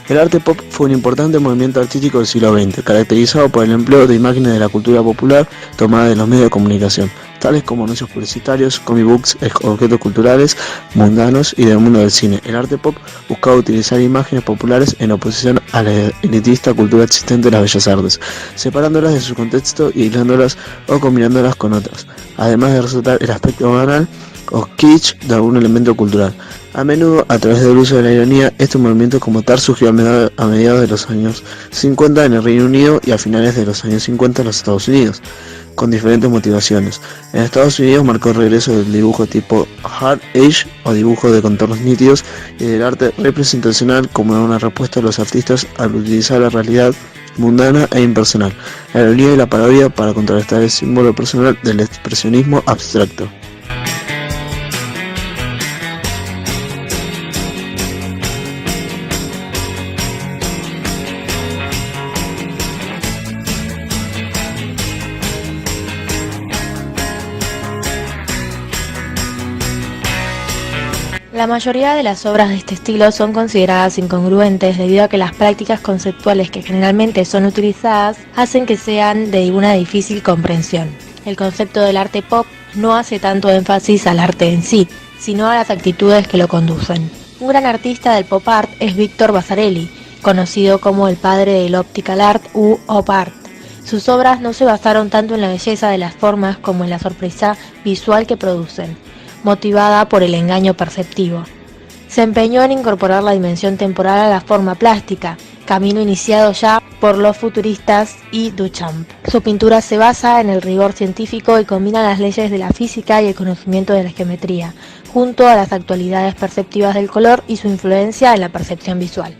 El arte pop fue un importante movimiento artístico del siglo XX, caracterizado por el empleo de imágenes de la cultura popular tomadas de los medios de comunicación, tales como anuncios publicitarios, comic books, objetos culturales, mundanos y del mundo del cine. El arte pop buscaba utilizar imágenes populares en oposición a la elitista cultura existente de las bellas artes, separándolas de su contexto y aislándolas o combinándolas con otras, además de resaltar el aspecto banal o kitsch de algún elemento cultural. A menudo, a través del uso de la ironía, este movimiento como tal surgió a mediados de los años 50 en el Reino Unido y a finales de los años 50 en los Estados Unidos, con diferentes motivaciones. En Estados Unidos marcó el regreso del dibujo tipo Hard Age o dibujo de contornos nítidos y del arte representacional como una respuesta a los artistas al utilizar la realidad mundana e impersonal, la ironía y la parodia para contrarrestar el símbolo personal del expresionismo abstracto. La mayoría de las obras de este estilo son consideradas incongruentes debido a que las prácticas conceptuales que generalmente son utilizadas hacen que sean de una difícil comprensión. El concepto del arte pop no hace tanto énfasis al arte en sí, sino a las actitudes que lo conducen. Un gran artista del pop art es Víctor Vasarely, conocido como el padre del optical art u op art. Sus obras no se basaron tanto en la belleza de las formas como en la sorpresa visual que producen, motivada por el engaño perceptivo. Se empeñó en incorporar la dimensión temporal a la forma plástica, camino iniciado ya por los futuristas y Duchamp. Su pintura se basa en el rigor científico y combina las leyes de la física y el conocimiento de la geometría, junto a las actualidades perceptivas del color y su influencia en la percepción visual.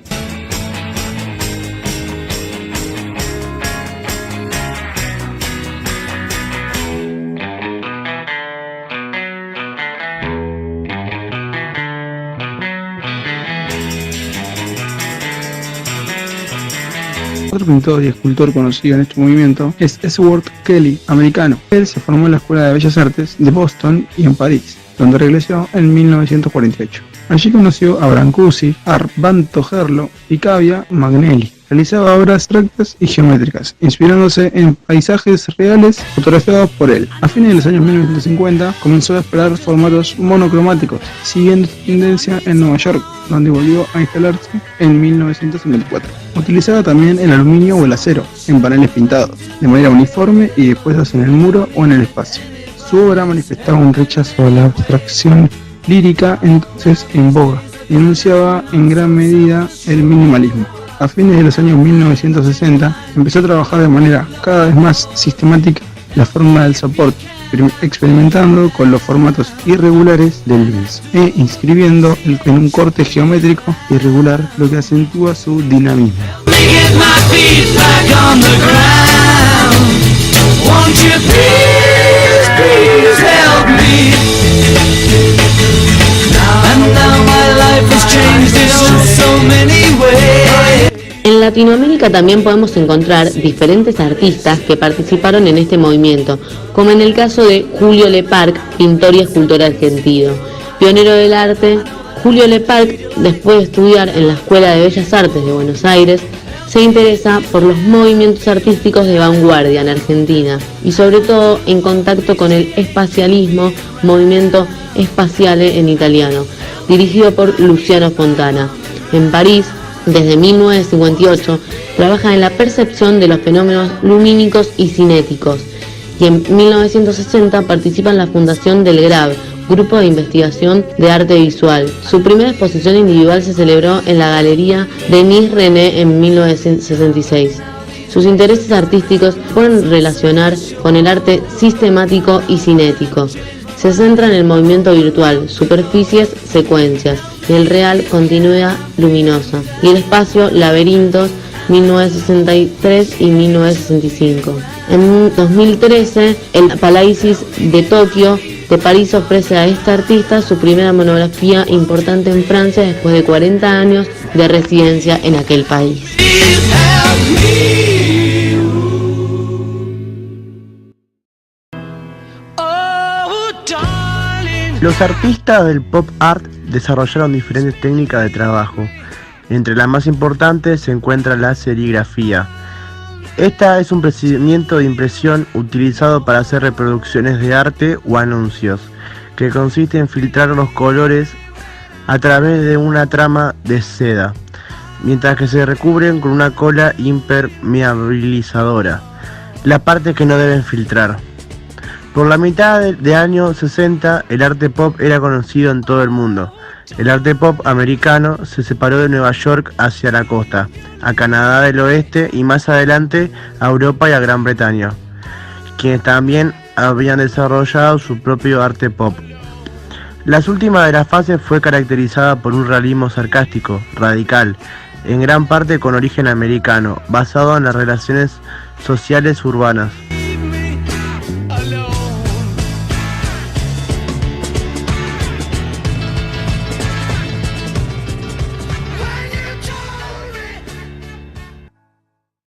Otro pintor y escultor conocido en este movimiento es Edward Kelly, americano. Él se formó en la Escuela de Bellas Artes de Boston y en París, donde regresó en 1948. Allí conoció a Brancusi, Armando Gerlo y Cavia Magnelli. Realizaba obras abstractas y geométricas, inspirándose en paisajes reales fotografiados por él. A fines de los años 1950 comenzó a explorar formatos monocromáticos, siguiendo esta tendencia en Nueva York, donde volvió a instalarse en 1954. Utilizaba también el aluminio o el acero en paneles pintados, de manera uniforme y dispuestos en el muro o en el espacio. Su obra manifestaba un rechazo a la abstracción lírica entonces en boga y enunciaba en gran medida el minimalismo. A fines de los años 1960 empezó a trabajar de manera cada vez más sistemática la forma del soporte, experimentando con los formatos irregulares del lienzo e inscribiendo en un corte geométrico irregular, lo que acentúa su dinamismo. En Latinoamérica también podemos encontrar diferentes artistas que participaron en este movimiento, como en el caso de Julio Leparc, pintor y escultor argentino. Pionero del arte, Julio Leparc, después de estudiar en la Escuela de Bellas Artes de Buenos Aires, se interesa por los movimientos artísticos de vanguardia en Argentina y sobre todo en contacto con el espacialismo, movimiento espaciale en italiano, dirigido por Luciano Fontana. En París, desde 1958, trabaja en la percepción de los fenómenos lumínicos y cinéticos y en 1960 participa en la fundación del GRAV, Grupo de Investigación de Arte Visual. Su primera exposición individual se celebró en la Galería Denis René en 1966. Sus intereses artísticos pueden relacionar con el arte sistemático y cinético. Se centra en el movimiento virtual, superficies, secuencias, y el real, continuidad luminosa, y el espacio, laberintos, 1963 y 1965. En 2013, el Palaisis de Tokio de París ofrece a esta artista su primera monografía importante en Francia después de 40 años de residencia en aquel país. Los artistas del pop art desarrollaron diferentes técnicas de trabajo Entre las más importantes se encuentra la serigrafía. Esta es un procedimiento de impresión utilizado para hacer reproducciones de arte o anuncios, que consiste en filtrar los colores a través de una trama de seda, mientras que se recubren con una cola impermeabilizadora, la parte que no deben filtrar. Por la mitad de años 60, el arte pop era conocido en todo el mundo. El arte pop americano se separó de Nueva York hacia la costa, a Canadá del Oeste y más adelante a Europa y a Gran Bretaña, quienes también habían desarrollado su propio arte pop. La última de las fases fue caracterizada por un realismo sarcástico, radical, en gran parte con origen americano, basado en las relaciones sociales urbanas.